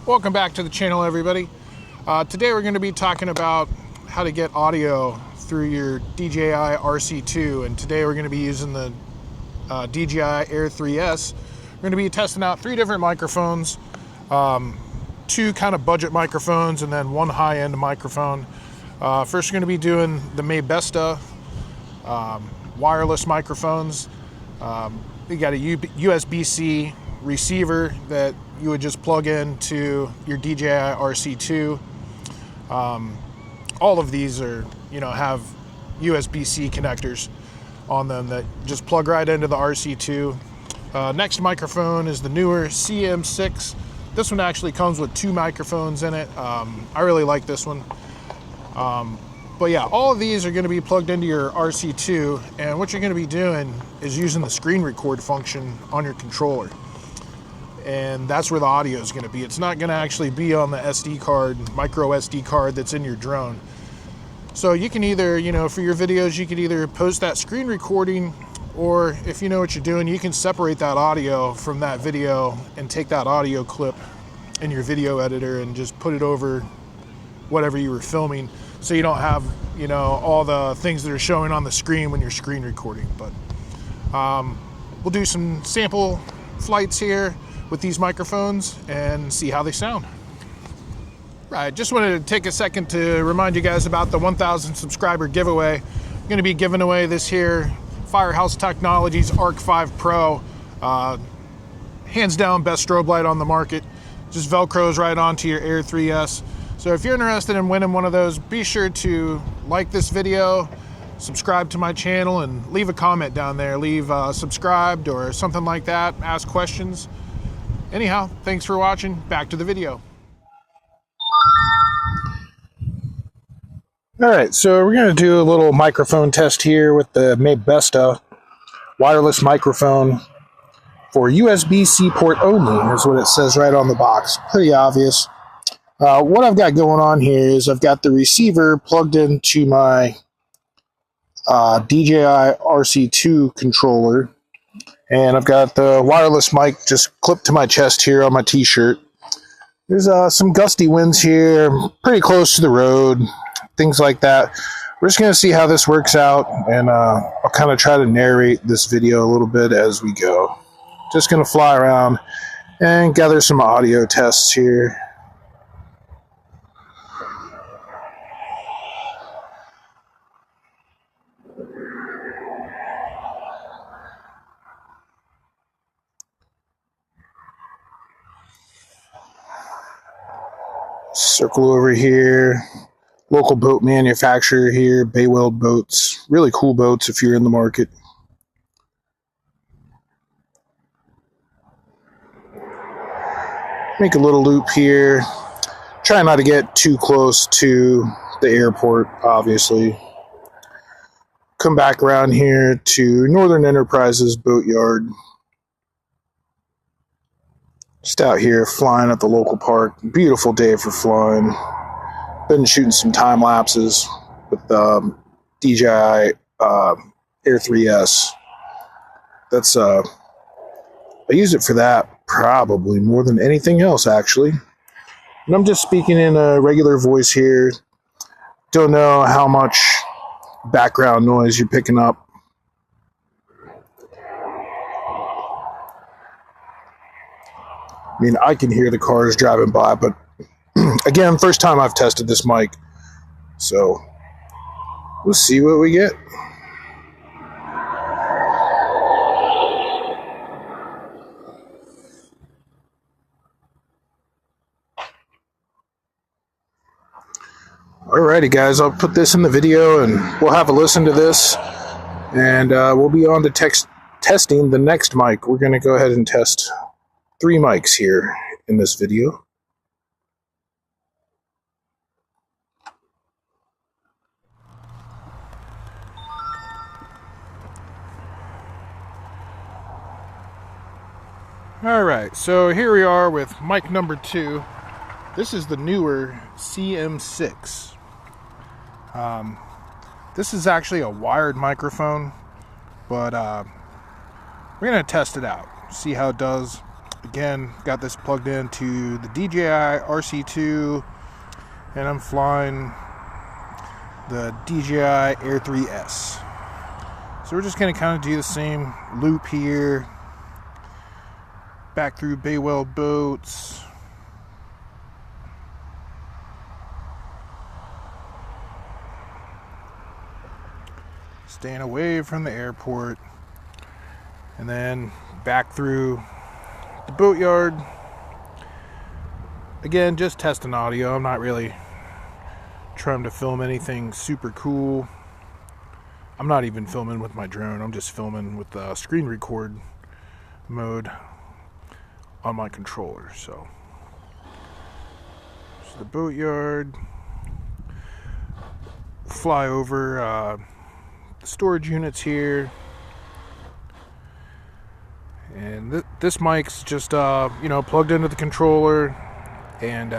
Welcome back to the channel, everybody. Today we're going to be talking about how to get audio through your DJI RC2, and today we're going to be using the DJI R3S. We're going to be testing out 3 different microphones, 2 kind of budget microphones, and then 1 high-end microphone. First, we're going to be doing the Mabesta wireless microphones. You got a USB-C receiver that you would just plug into your DJI RC2. All of these are, have USB-C connectors on them that just plug right into the RC2. Next microphone is the NEEWER CM6. This one actually comes with 2 microphones in it. I really like this one. But yeah, all of these are going to be plugged into your RC2, and what you're going to be doing is using the screen record function on your controller. And that's where the audio is going to be. It's not going to actually be on the SD card, micro SD card that's in your drone. So you can either, for your videos, you can either post that screen recording, or if you know what you're doing, you can separate that audio from that video and take that audio clip in your video editor and just put it over whatever you were filming, so you don't have, all the things that are showing on the screen when you're screen recording. But we'll do some sample flights here with these microphones and see how they sound. Right, just wanted to take a second to remind you guys about the 1,000 subscriber giveaway. I'm going to be giving away this here Firehouse Technologies Arc 5 Pro. Hands down best strobe light on the market. Just velcros right onto your R3S. So if you're interested in winning one of those, be sure to like this video, subscribe to my channel, and leave a comment down there. Leave subscribed or something like that. Ask questions. Anyhow, thanks for watching. Back to the video. All right, so we're going to do a little microphone test here with the Mabesta wireless microphone for USB-C port only, is what it says right on the box. Pretty obvious. What I've got going on here is I've got the receiver plugged into my DJI RC2 controller, and I've got the wireless mic just clipped to my chest here on my t-shirt. There's some gusty winds here, pretty close to the road, things like that. We're just going to see how this works out, and I'll kind of try to narrate this video a little bit as we go. Just going to fly around and gather some audio tests here. Circle over here. Local boat manufacturer here, Bayweld Boats. Really cool boats if you're in the market. Make a little loop here. Try not to get too close to the airport, obviously. Come back around here to Northern Enterprises Boatyard. Just out here flying at the local park. Beautiful day for flying. Been shooting some time lapses with DJI R3S. That's I use it for that probably more than anything else, actually. And I'm just speaking in a regular voice here. Don't know how much background noise you're picking up. I mean, I can hear the cars driving by, but again, first time I've tested this mic, so we'll see what we get. Alrighty, guys, I'll put this in the video, and we'll have a listen to this, and we'll be on to testing the next mic. We're going to go ahead and test 3 mics here in this video. Alright, so here we are with mic number 2. This is the NEEWER CM6. This is actually a wired microphone, but we're going to test it out, see how it does. Again, got this plugged into the DJI RC2, and I'm flying the DJI R3S. So we're just going to kind of do the same loop here, back through Baywell boats, staying away from the airport, and then back through the boatyard. Again, just testing audio. I'm not really trying to film anything super cool. I'm not even filming with my drone. I'm just filming with the screen record mode on my controller. So the boatyard. Fly over the storage units here. And this mic's just, plugged into the controller and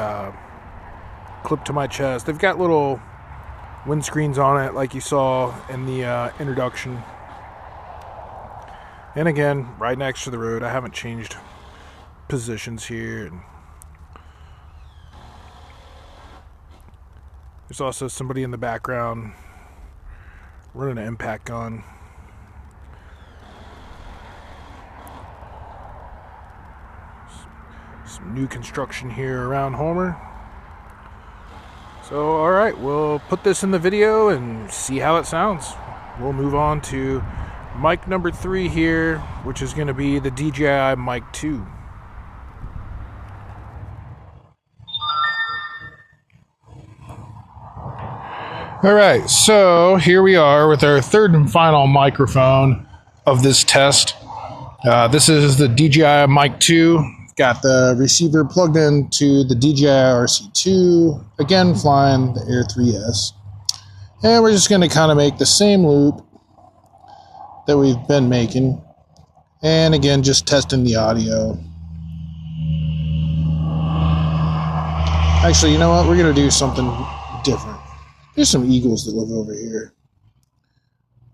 clipped to my chest. They've got little windscreens on it, like you saw in the introduction. And again, right next to the road. I haven't changed positions here. And there's also somebody in the background running an impact gun. Some new construction here around Homer. So, alright, we'll put this in the video and see how it sounds. We'll move on to mic number 3 here, which is going to be the DJI Mic 2. Alright, so here we are with our third and final microphone of this test. This is the DJI Mic 2. Got the receiver plugged into the DJI RC2, again flying the R3S. And we're just going to kind of make the same loop that we've been making. And again, just testing the audio. Actually, you know what? We're going to do something different. There's some eagles that live over here.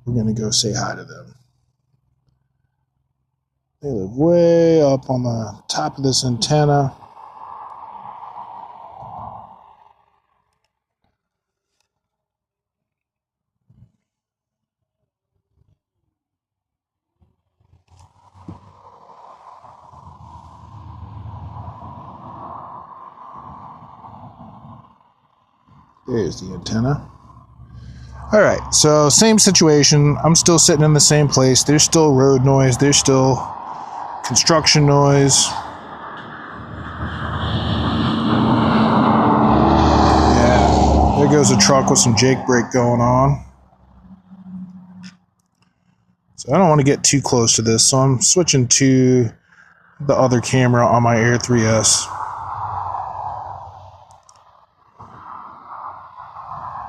We're going to go say hi to them. They live way up on the top of this antenna. There's the antenna. Alright, so same situation. I'm still sitting in the same place. There's still road noise. There's still construction noise. Yeah, there goes a truck with some Jake brake going on. So I don't want to get too close to this, so I'm switching to the other camera on my R3S.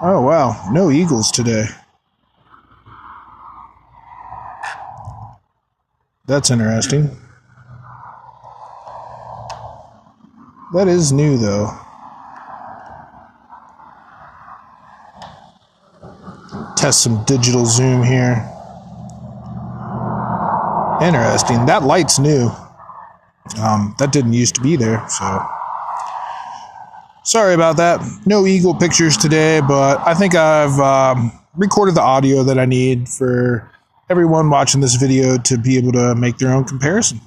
Oh wow, no eagles today. That's interesting. That is new though. Test some digital zoom here. Interesting. That light's new. That didn't used to be there, so sorry about that. No eagle pictures today, but I think I've recorded the audio that I need for everyone watching this video to be able to make their own comparison.